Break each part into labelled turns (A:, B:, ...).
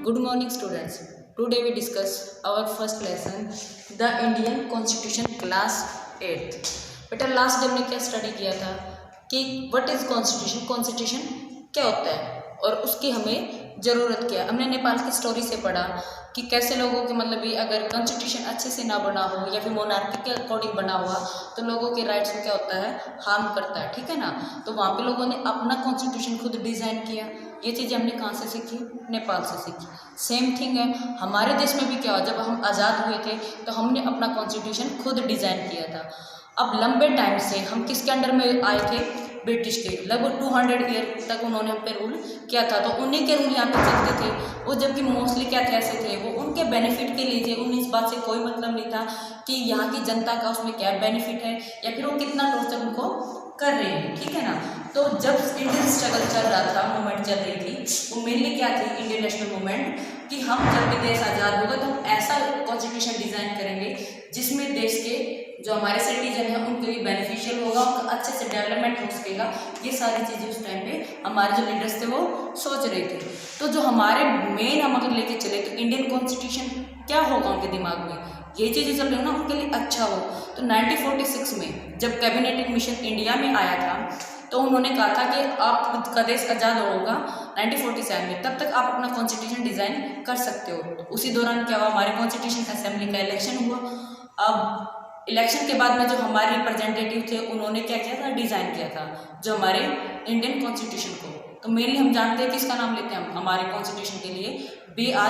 A: Good morning students. Today we discuss our first lesson, the Indian Constitution class 8th. बेटा last day हमने क्या study किया था कि व्हाट इज कॉन्स्टिट्यूशन, कॉन्स्टिट्यूशन क्या होता है और उसकी हमें ज़रूरत क्या है। हमने नेपाल की स्टोरी से पढ़ा कि कैसे लोगों के मतलब भी अगर कॉन्स्टिट्यूशन अच्छे से ना बना हो या फिर मोनार्की के अकॉर्डिंग बना हुआ तो लोगों के राइट्स को क्या होता है, हार्म करता है, ठीक है ना। तो वहाँ पे लोगों ने अपना कॉन्स्टिट्यूशन खुद डिज़ाइन किया। ये चीज़ें हमने कहाँ से सीखी? नेपाल से सीखी। सेम थिंग है हमारे देश में भी क्या हुआ, जब हम आज़ाद हुए थे तो हमने अपना कॉन्स्टिट्यूशन खुद डिज़ाइन किया था। अब लंबे टाइम से हम किसके अंडर में आए थे? ब्रिटिश के। लगभग 200 ईयर तक उन्होंने हम पे रूल किया था, तो उन्हीं के रूल यहाँ पे चलते थे। वो जबकि मोस्टली क्या थे, ऐसे थे वो उनके बेनिफिट के लिए थे। उन्हें इस बात से कोई मतलब नहीं था कि यहाँ की जनता का उसमें क्या बेनिफिट है या फिर वो कितना टॉर्चर उनको कर रहे हैं, ठीक है ना। तो जब इंडियन स्ट्रगल चल रहा था, मूवमेंट चल रही थी, वो मेनली क्या थी, इंडियन नेशनल मूवमेंट, कि हम जब भी देश आज़ाद होगा तो हम ऐसा कॉन्स्टिट्यूशन डिज़ाइन करेंगे जिसमें देश के जो हमारे सिटीजन हैं उनके लिए बेनिफिशियल होगा, उनका अच्छे से डेवलपमेंट हो सकेगा। ये सारी चीज़ें उस टाइम पे हमारे जो लीडर्स थे वो सोच रहे थे। तो जो हमारे मेन हम अगर लेके चले तो इंडियन कॉन्स्टिट्यूशन क्या होगा उनके दिमाग में, ये चीज़ें चल रही हो ना उनके लिए अच्छा हो। तो 1946 में जब कैबिनेट मिशन इंडिया में आया था तो उन्होंने कहा था कि आप खुद का देश आज़ाद होगा 1947 में, तब तक आप अपना कॉन्स्टिट्यूशन डिज़ाइन कर सकते हो। तो उसी दौरान क्या हुआ, हमारे कॉन्स्टिट्यूशन असेंबली का इलेक्शन हुआ। अब इलेक्शन के बाद में जो हमारे रिप्रेजेंटेटिव थे उन्होंने क्या किया था, डिज़ाइन किया था जो हमारे इंडियन कॉन्स्टिट्यूशन को। तो मेनली हम जानते हैं किसका नाम लेते हैं हम हमारे कॉन्स्टिट्यूशन के लिए, B.R.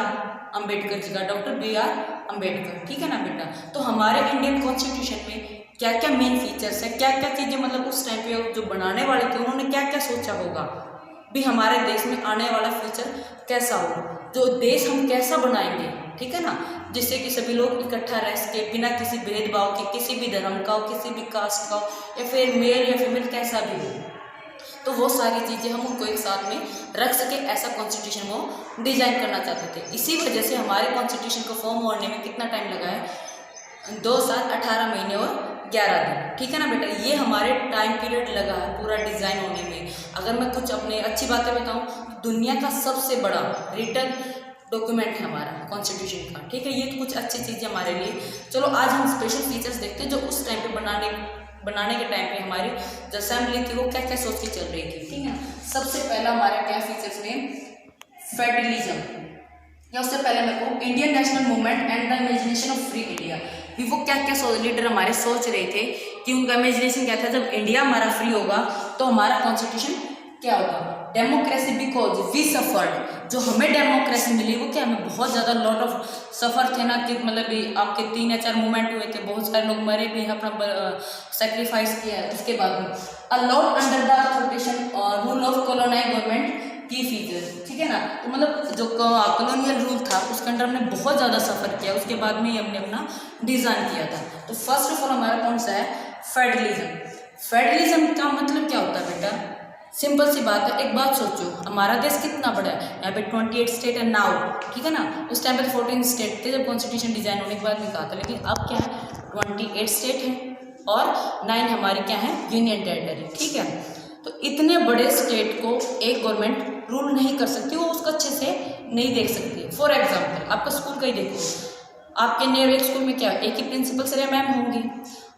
A: अम्बेडकर जी का, डॉक्टर B.R. अम्बेडकर, ठीक है ना बेटा। तो हमारे इंडियन कॉन्स्टिट्यूशन में क्या क्या मेन फीचर्स है, क्या क्या चीज़ें मतलब उस टाइम पे जो बनाने वाले थे उन्होंने क्या क्या सोचा होगा भी हमारे देश में आने वाला फ्यूचर कैसा हो, जो देश हम कैसा बनाएंगे, ठीक है ना, जिससे कि सभी लोग इकट्ठा रह सके बिना किसी भेदभाव के, किसी भी धर्म का हो, किसी भी कास्ट का हो या फिर मेल या फीमेल कैसा भी हो। तो वो सारी चीज़ें हम उनको एक साथ में रख सके, ऐसा कॉन्स्टिट्यूशन वो डिज़ाइन करना चाहते थे। इसी वजह से हमारे कॉन्स्टिट्यूशन को फॉर्म होने में कितना टाइम लगा है, 2 साल 18 महीने और 11 दिन, ठीक है ना बेटा। ये हमारे टाइम पीरियड लगा है पूरा डिज़ाइन होने में। अगर मैं कुछ अपने अच्छी बातें बताऊँ, दुनिया का सबसे बड़ा रिटर्न डॉक्यूमेंट है हमारा कॉन्स्टिट्यूशन का, ठीक है। ये कुछ अच्छी चीज़ें हमारे लिए। चलो आज हम स्पेशल फीचर्स देखते हैं जो उस टाइम पे बनाने के टाइम पे हमारी जो असेंबली थी वो क्या क्या सोच के चल रही थी, ठीक है। सबसे पहला हमारा क्या फीचर्स में, फेडरलिज्म, या उससे पहले मेरे को Indian national movement and the imagination of free India. भी वो क्या क्या लीडर हमारे सोच रहे थे कि उनका इमेजिनेशन क्या था, जब इंडिया हमारा फ्री होगा तो हमारा कॉन्स्टिट्यूशन क्या होगा, डेमोक्रेसी, बिकॉज वी सफर्ड। जो हमें डेमोक्रेसी मिली वो क्या, हमें बहुत ज़्यादा लॉट ऑफ सफ़र थे ना, कि मतलब आपके 3 या 4 मूवमेंट हुए थे, बहुत सारे लोग मरे भी, अपना सेक्रीफाइस किया है। उसके बाद में a lot under the protection rule of colonise government की फीचर्स, ठीक है ना। तो मतलब जो कॉलोनियल रूल था उसके अंदर हमने बहुत ज़्यादा सफ़र किया, उसके बाद में ही हमने अपना डिज़ाइन किया था। तो फर्स्ट ऑफ ऑल हमारा कौन सा है, फेडरलिज्म। फेडरलिज्म का मतलब क्या होता है बेटा, सिंपल सी बात है। एक बात सोचो, हमारा देश कितना बड़ा है, यहाँ पे 28 स्टेट है नाउ, ठीक है ना। उस टाइम पे 14 स्टेट थे जब कॉन्स्टिट्यूशन डिज़ाइन होने के बाद में कहा था, लेकिन अब क्या है, 28 स्टेट हैं और 9 हमारे क्या है, यूनियन टेरिटरी, ठीक है। तो इतने बड़े स्टेट को एक गवर्नमेंट रूल नहीं कर सकती, वो उसको अच्छे से नहीं देख सकती। फॉर एग्जाम्पल आपका स्कूल का ही देखो, आपके नियर एक स्कूल में क्या एक ही प्रिंसिपल सर या मैम होंगी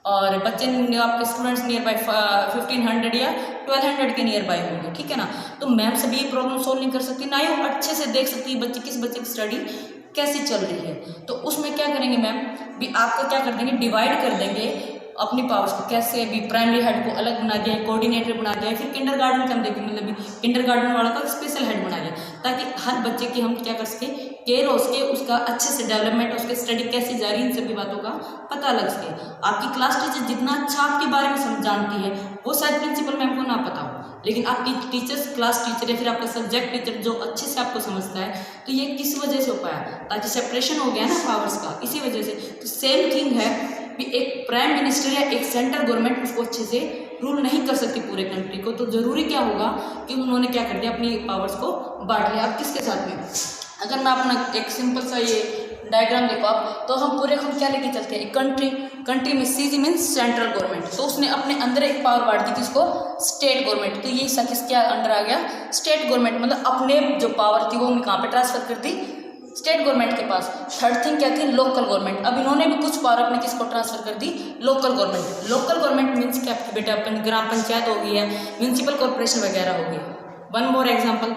A: और बच्चे आपके स्टूडेंट्स नियर बाई 1500 या 1200 के नियर बाई होंगे, ठीक है ना। तो मैम सभी ये प्रॉब्लम सोल्व नहीं कर सकती, ना ही वो अच्छे से देख सकती है बच्चे की स्टडी कैसी चल रही है। तो उसमें क्या करेंगे मैम, भी आपको क्या कर देंगे, डिवाइड कर देंगे अपनी पावर्स को। कैसे, भी प्राइमरी हेड को अलग बना दिया, कोऑर्डिनेटर बना दिया, फिर किंडरगार्टन का हम देखें, मतलब किंडरगार्टन वाला का स्पेशल हेड बना दिया, ताकि हर बच्चे की हम क्या कर सके, केयर हो सके, उसका अच्छे से डेवलपमेंट, उसकी स्टडी कैसी जा रही है, इन सभी बातों का पता लग सके। आपकी क्लास टीचर जितना अच्छा आपके बारे में जानती है वो शायद प्रिंसिपल मैम को ना पता हो, लेकिन आपकी टीचर्स, क्लास टीचर या फिर आपका सब्जेक्ट टीचर जो अच्छे से आपको समझता है, तो ये किस वजह से हो पाया, ताकि सेपरेशन हो गया ना पावर्स का, इसी वजह से। तो सेम थिंग है कि एक प्राइम मिनिस्टर या एक सेंट्रल गवर्नमेंट उसको अच्छे से रूल नहीं कर सकती पूरे कंट्री को। तो ज़रूरी क्या होगा कि उन्होंने क्या कर दिया, अपनी पावर्स को बांट लिया। अब किसके साथ में, अगर मैं अपना एक सिंपल सा ये डायग्राम देखो आप, तो हम पूरे हम क्या लेके चलते हैं, एक कंट्री में सी मीन्स सेंट्रल गवर्नमेंट, तो उसने अपने अंदर एक पावर बांट दी किसको, स्टेट गवर्नमेंट। तो ये किसके अंडर आ गया, स्टेट गवर्नमेंट, मतलब अपने जो पावर थी वो कहाँ पे ट्रांसफर कर दी, स्टेट गवर्नमेंट के पास। थर्ड थिंग क्या थी, लोकल गवर्नमेंट। अब इन्होंने भी कुछ पावर अपने किसको ट्रांसफर कर दी, local government. Local government means क्या आपकी बेटा, अपन ग्राम पंचायत हो गई है, म्यूनसिपल कॉर्पोरेशन वगैरह हो गई। वन मोर एग्जाम्पल,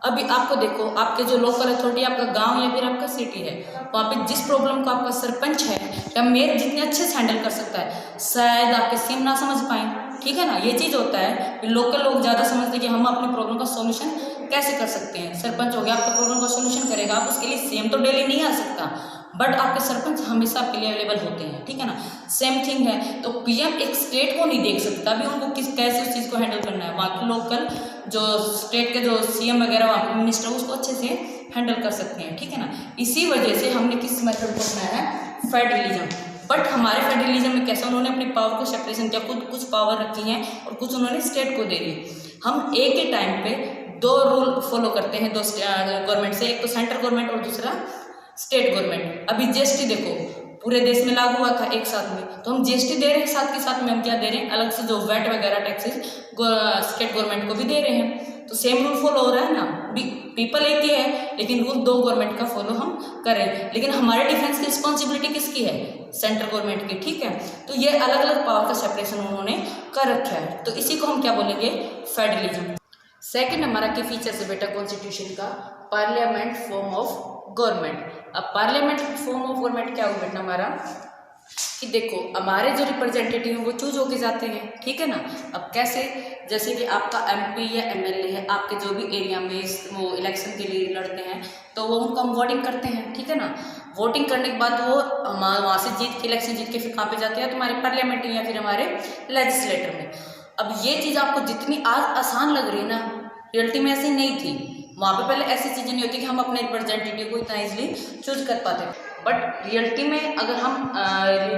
A: अभी आपको देखो, आपके जो लोकल अथॉरिटी, आपका गांव या फिर आपका सिटी है, वहाँ पे जिस प्रॉब्लम को आपका सरपंच है या मेयर जितने अच्छे से हैंडल कर सकता है, शायद आपके सीएम ना समझ पाए, ठीक है ना। ये चीज़ होता है कि लोकल लोग ज़्यादा समझते हैं कि हम अपनी प्रॉब्लम का सॉल्यूशन कैसे कर सकते हैं। सरपंच हो गया, आपका प्रॉब्लम का सॉल्यूशन करेगा, आप उसके लिए सीएम तो डेली नहीं आ सकता, बट आपके सरपंच हमेशा आपके लिए अवेलेबल होते हैं, ठीक है ना। सेम थिंग है, तो पीएम एक स्टेट को नहीं देख सकता, अभी उनको कैसे उस चीज़ को हैंडल करना है। वहाँ के लोकल जो स्टेट के जो सीएम वगैरह वहाँ के मिनिस्टर उसको अच्छे से हैंडल कर सकते हैं, ठीक है ना। इसी वजह से हमने किस मेथड को अपनाया है, फेडरलिज्म। बट हमारे फेडरलिज्म में कैसा, उन्होंने अपनी पावर को सेपरेशन किया, खुद कुछ पावर रखी है और कुछ उन्होंने स्टेट को दे दी। हम एक ही टाइम पे दो रूल फॉलो करते हैं, दो गवर्नमेंट से, एक तो सेंट्रल गवर्नमेंट और दूसरा स्टेट गवर्नमेंट। अभी जीएसटी देखो पूरे देश में लागू हुआ था एक साथ में, तो हम जीएसटी दे रहे हैं, साथ के साथ में हम क्या दे रहे हैं, अलग से जो वैट वगैरह टैक्सेस स्टेट गवर्नमेंट को भी दे रहे हैं। तो सेम रूल फॉलो हो रहा है ना, पीपल एक ही है लेकिन रूल दो गवर्नमेंट का फॉलो हम करें। लेकिन हमारे डिफेंस की रिस्पॉन्सिबिलिटी किसकी है, सेंट्रल गवर्नमेंट की, ठीक है। तो ये अलग अलग पावर का सेपरेशन उन्होंने कर रखा है, तो इसी को हम क्या बोलेंगे, फेडरलिज्म। सेकंड हमारा क्या फीचर है बेटा कॉन्स्टिट्यूशन का, पार्लियामेंट फॉर्म ऑफ गवर्नमेंट। अब पार्लियामेंट फॉर्म ऑफ गवर्नमेंट क्या होगा बेटा हमारा, कि देखो हमारे जो रिप्रेजेंटेटिव हैं वो चूज होके जाते हैं, ठीक है ना। अब कैसे, जैसे कि आपका एमपी या एमएलए है, आपके जो भी एरिया में वो इलेक्शन के लिए लड़ते हैं, तो वो उनको हम वोटिंग करते हैं, ठीक है ना। वोटिंग करने के बाद वो वहाँ से जीत के, इलेक्शन जीत के फिर कहाँ पे जाते हैं, तो हमारे पार्लियामेंट में या फिर हमारे लेजिस्लेटर में। अब ये चीज़ आपको जितनी आज आसान लग रही है ना, रियलिटी में ऐसी नहीं थी। वहाँ पे पहले ऐसी चीज़ें नहीं होती कि हम अपने रिप्रेजेंटेटिव को इतना इजीली चूज कर पाते, बट रियलिटी में अगर हम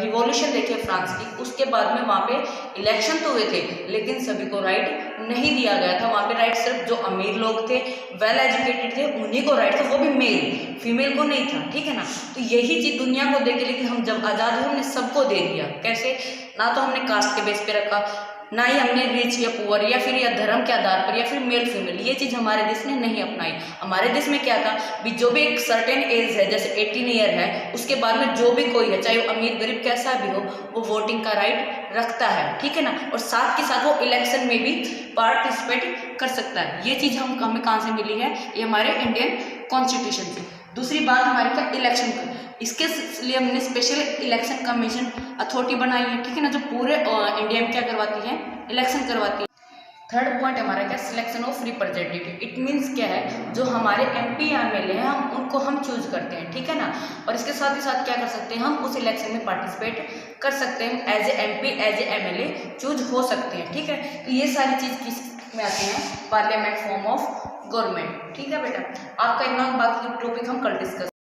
A: रिवॉल्यूशन देखें फ्रांस की, उसके बाद में वहाँ पे इलेक्शन तो हुए थे लेकिन सभी को राइट नहीं दिया गया था। वहाँ पे राइट सिर्फ जो अमीर लोग थे, वेल एजुकेटेड थे, उन्हीं को राइट था, वो भी मेल, फीमेल को नहीं था, ठीक है ना। तो यही चीज़ दुनिया को देखे, लेकिन हम जब आज़ाद हुए हमने सबको दे दिया। कैसे, ना तो हमने कास्ट के बेस पे रखा, ना ही हमने रिच या पुअर या फिर या धर्म के आधार पर या फिर मेल फीमेल, ये चीज़ हमारे देश ने नहीं अपनाई। हमारे देश में क्या था भी, जो भी एक सर्टेन एज है, जैसे 18 ईयर है, उसके बाद में जो भी कोई है, चाहे वो अमीर गरीब कैसा भी हो, वो वोटिंग का राइट रखता है, ठीक है ना। और साथ के साथ वो इलेक्शन में भी पार्टिसिपेट कर सकता है। ये चीज़ हमें कहाँ से मिली है, ये हमारे इंडियन कॉन्स्टिट्यूशन से। दूसरी बात हमारी क्या, इलेक्शन का, इसके लिए हमने स्पेशल इलेक्शन कमीशन अथॉरिटी बनाई है, ठीक है ना, जो पूरे इंडिया में क्या करवाती है, इलेक्शन करवाती है। थर्ड पॉइंट हमारा क्या, selection of representative. It means क्या है, जो हमारे एमपी या एमएलए हैं हम उनको हम चूज करते हैं, ठीक है ना। और इसके साथ ही साथ क्या कर सकते हैं, हम उस इलेक्शन में पार्टिसिपेट कर सकते हैं, as a MP as a MLA choose हो सकते हैं, ठीक है। तो ये सारी चीज़ किस में आते हैं, पार्लियामेंट फॉर्म ऑफ गवर्नमेंट, ठीक है बेटा। आपका इतना बाकी टॉपिक हम कल डिस्कस